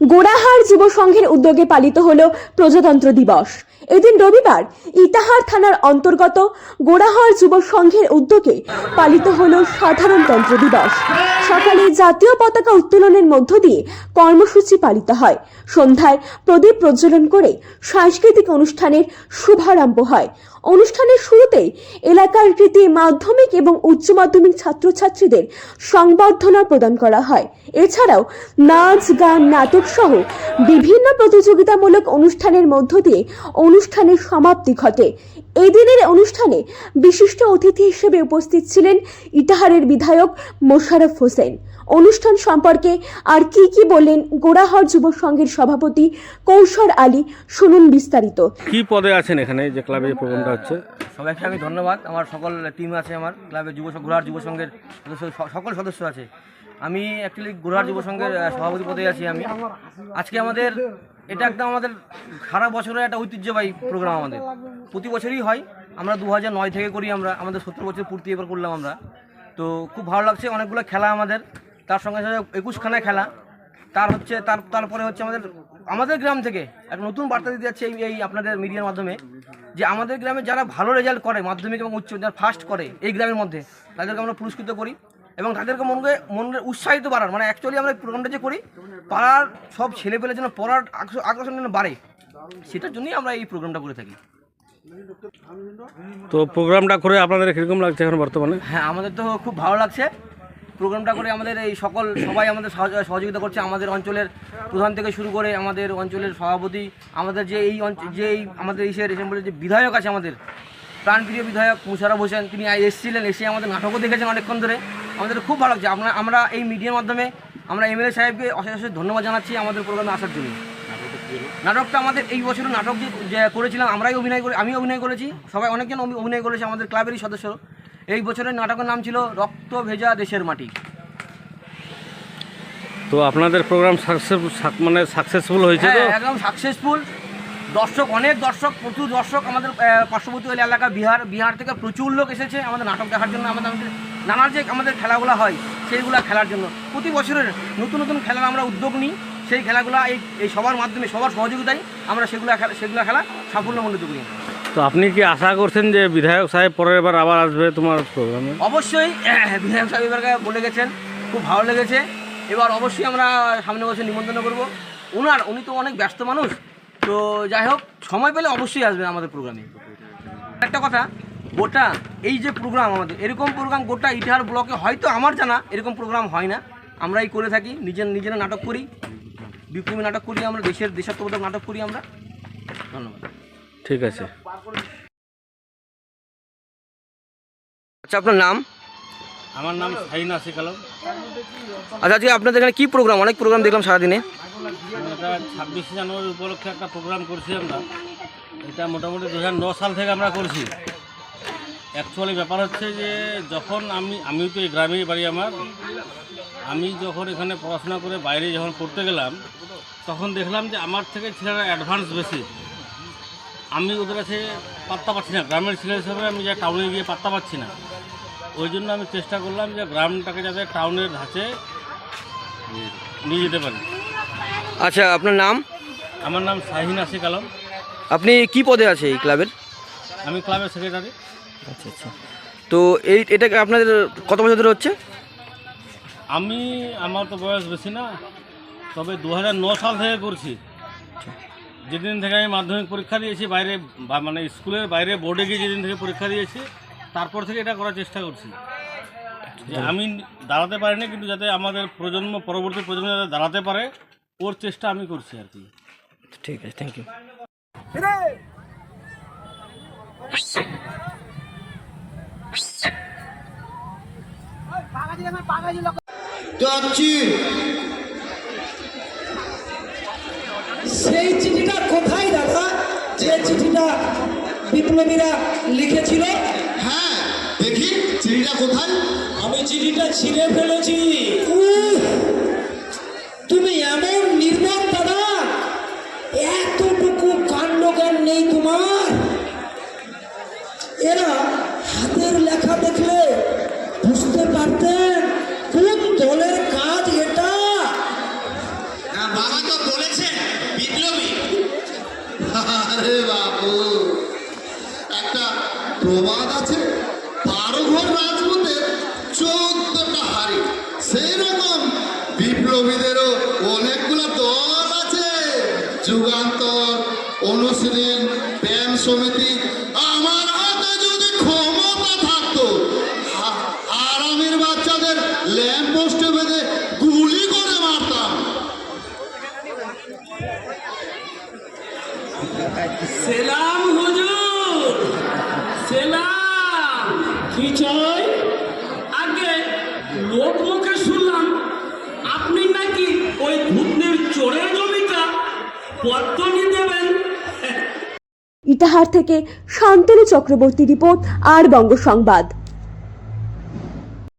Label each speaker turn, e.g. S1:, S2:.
S1: গোড়াহার যুব সংঘের উদ্যোগে পালিত হল প্রজাতন্ত্র দিবস। এদিন রবিবার ইটাহার থানার অন্তর্গত গোড়াহার যুব সংঘের উদ্যোগে পালিত হল সাধারণতন্ত্র দিবস। সকালে জাতীয় পতাকা উত্তোলনের মধ্য দিয়ে কর্মসূচি পালিত হয়। সন্ধ্যায় প্রদীপ প্রজ্বলন করে সাংস্কৃতিক অনুষ্ঠানের শুভারম্ভ হয়। অনুষ্ঠানের শুরুতেই এলাকার কৃতি মাধ্যমিক এবং উচ্চ মাধ্যমিক ছাত্রছাত্রীদের সংবর্ধনা প্রদান করা হয়। এছাড়াও নাচ, গান, নাটক সহ বিভিন্ন প্রতিযোগিতামূলক অনুষ্ঠানের মধ্য দিয়ে অনুষ্ঠানের সমাপ্তি ঘটে। এই দিনের অনুষ্ঠানে বিশিষ্ট অতিথি হিসেবে উপস্থিত ছিলেন ইটাহারের বিধায়ক মোশাররফ হোসেন। অনুষ্ঠান সম্পর্কে আর কি বললেন গোড়াহার যুব সংঘের সভাপতি কৌশল আলী, শুনুন বিস্তারিত।
S2: কি পদে আছেন এখানে যে ক্লাবে প্রোগ্রামটা হচ্ছে?
S3: সবাইকে আমি ধন্যবাদ। আমার সকল টিম আছে, আমার ক্লাবের গোড়াহার যুব সংঘের সকল সদস্য আছে। আমি অ্যাকচুয়ালি গোড়াহার যুব সংঘের সভাপতি পদে আছি। আমি আজকে আমাদের এটা একদম আমাদের সারা বছরের একটা ঐতিহ্যবাহী প্রোগ্রাম। আমাদের প্রতি বছরই হয়। আমরা 2009 থেকে করি। আমাদের 70 বছর পূর্তি এবার করলাম আমরা। তো খুব ভালো লাগছে। অনেকগুলো খেলা আমাদের, তার সঙ্গে সঙ্গে 21খানা খেলা। তারপরে হচ্ছে আমাদের গ্রাম থেকে একটা নতুন বার্তা দিতে যাচ্ছে এই আপনাদের মিডিয়ার মাধ্যমে, যে আমাদের গ্রামে যারা ভালো রেজাল্ট করে মাধ্যমিক এবং উচ্চ, যারা ফার্স্ট করে এই গ্রামের মধ্যে, তাদেরকে আমরা পুরস্কৃত করি এবং তাদেরকে মনের উৎসাহিত বাড়ার, মানে অ্যাকচুয়ালি আমরা প্রোগ্রামটা যে করি পাড়ার সব ছেলেপেলের জন্য পড়ার আকর্ষণ যেন বাড়ে, সেটার জন্যই আমরা এই প্রোগ্রামটা করে থাকি।
S2: তো প্রোগ্রামটা করে আপনাদের কীরকম লাগছে এখন বর্তমানে?
S3: হ্যাঁ, আমাদের তো খুব ভালো লাগছে। প্রোগ্রামটা করে আমাদের এই সবাই আমাদের সহযোগিতা করছে। আমাদের অঞ্চলের প্রধান থেকে শুরু করে আমাদের অঞ্চলের সভাপতি, আমাদের আমাদের এসেম্বলির যে বিধায়ক আছে, আমাদের প্রাণপ্রিয় বিধায়ক মোশাররফ হোসেন, তিনি এসেছিলেন, এসে আমাদের নাটকও দেখেছেন অনেকক্ষণ ধরে। আমাদের খুব ভালো লাগছে। আমরা এই মিডিয়ার মাধ্যমে আমরা এমএলএ সাহেবকে অশেষ ধন্যবাদ জানাচ্ছি আমাদের প্রোগ্রামে আসার জন্য। নাটকটা আমাদের এই বছরের নাটক যে করেছিলাম, আমি অভিনয় করেছি, সবাই অনেকজন অভিনয় করেছে আমাদের ক্লাবেরই সদস্য। এই বছরের নাটকের নাম ছিল রক্ত ভেজা দেশের মাটি।
S2: তো আপনাদের প্রোগ্রাম সাকসেসফুল হয়েছে? তো
S3: একদম সাকসেসফুল। প্রচুর দর্শক আমাদের পার্শ্ববর্তী এলাকা বিহার থেকে প্রচুর লোক এসেছে আমাদের নাটক দেখার জন্য। আমাদের নানান যে আমাদের খেলাগুলো হয় সেইগুলো খেলার জন্য প্রতি বছরের নতুন খেলার আমরা উদ্যোগ নিই। সেই খেলাগুলো এই সবার মাধ্যমে, সবার সহযোগিতায় আমরা সেগুলো খেলা সাফল্যমণ্ডিত করি।
S2: তো আপনি কি আশা করছেন যে বিধায়ক সাহেব পরের বার আবার আসবে তোমার প্রোগ্রামে?
S3: অবশ্যই বিধায়ক সাহেব এবারকে বলে গেছেন, খুব ভালো লেগেছে। এবার অবশ্যই আমরা সামনে বছর নিমন্ত্রণ করবো। উনি তো অনেক ব্যস্ত মানুষ, তো যাই হোক সময় পেলে অবশ্যই আসবেন আমাদের প্রোগ্রামে। একটা কথা, গোটা এই যে প্রোগ্রাম আমাদের, এরকম প্রোগ্রাম গোটা ইটাহার ব্লকে হয়তো আমার জানা এরকম প্রোগ্রাম হয় না। আমরাই করে থাকি, নিজেরা নাটক করি, বিপ্লবী নাটক করি, আমরা দেশাত্মবোধক নাটক করি আমরা। ধন্যবাদ।
S2: ঠিক আছে।
S3: আচ্ছা, আপনার নাম?
S2: আমার নাম শাহিন আশিক আলম।
S3: আচ্ছা, আজকে আপনাদের এখানে কী প্রোগ্রাম? অনেক প্রোগ্রাম দেখলাম সারাদিনে।
S2: এটা 26 জানুয়ারি উপলক্ষে একটা প্রোগ্রাম করছি আমরা। এটা মোটামুটি 2009 সাল থেকে আমরা করছি। অ্যাকচুয়ালি ব্যাপার হচ্ছে যে যখন আমি তো এই গ্রামেই বাড়ি আমার, আমি যখন এখানে পড়াশোনা করে বাইরে যখন পড়তে গেলাম, তখন দেখলাম যে আমার থেকে ছেলেরা অ্যাডভান্স বেশি। আমি ওদের কাছে পাত্তা পাচ্ছি না, গ্রামের ছেলে হিসাবে আমি যা টাউনে গিয়ে পাত্তা পাচ্ছি না। ওই জন্য আমি চেষ্টা করলাম যে গ্রামটাকে যাতে টাউনের ধাঁচে নিয়ে যেতে পারি।
S3: আচ্ছা, আপনার নাম?
S2: আমার নাম শাহিন আশিক আলম।
S3: আপনি কি পদে আছে এই ক্লাবের?
S2: আমি ক্লাবের সেক্রেটারি।
S3: আচ্ছা। তো এটা আপনাদের কত বছর ধরে হচ্ছে?
S2: আমার তো বয়স বেশি না, তবে 2009 সাল থেকে করছি। যেদিন থেকে আমি মাধ্যমিক পরীক্ষা দিয়েছি বাইরে, মানে স্কুলের বাইরে বোর্ডে গিয়ে যেদিন থেকে পরীক্ষা দিয়েছি, তারপর থেকে এটা করার চেষ্টা করছি। যে আমি দাঁড়াতে পারিনি, কিন্তু যাতে আমাদের পরবর্তী প্রজন্ম যাতে দাঁড়াতে পারে, ওর চেষ্টা আমি করছি আর কি।
S3: ঠিক আছে, থ্যাংক ইউ।
S4: সেই চিঠিটা কোথায় দাদা, যে চিঠিটা বিপ্লবীরা লিখেছিল?
S5: হ্যাঁ, দেখি চিঠিটা কোথায়।
S4: আমি চিঠিটা ছিঁড়ে ফেলেছি। তুমি এমন নির্মম দাদা, এতটুকু কাণ্ডজ্ঞান নেই তোমার। এরা হাতের লেখা দেখলে বুঝতে পারতেন কোন দলের কাজ এটা।
S5: হ্যাঁ, আমায় তো বলেছেন বিপ্লবী। আরে বাবু, একটা প্রবাদ আছে, 12 ঘর রাজপুতের 14টা হাড়ি। সেই রকম বিপ্লবীদেরও অনেকগুলো দল আছে, যুগান্তর, অনুশীলন, ব্যায়াম সমিতি। আমার হাতে যদি ক্ষমতা থাকতো, আরামের বাচ্চাদের ল্যাম্প পোস্টে বেঁধে গুলি করে মারতাম।
S6: সেলাম হুজুর, সেলাম। কি চাই? আগে লোক মুখে শুনলাম আপনি নাকি ওই ভূতনির চোরের জমিটা পত্তনি দেবেন।
S1: ইটাহার থেকে শান্তনু চক্রবর্তী রিপোর্ট আর বঙ্গ সংবাদ।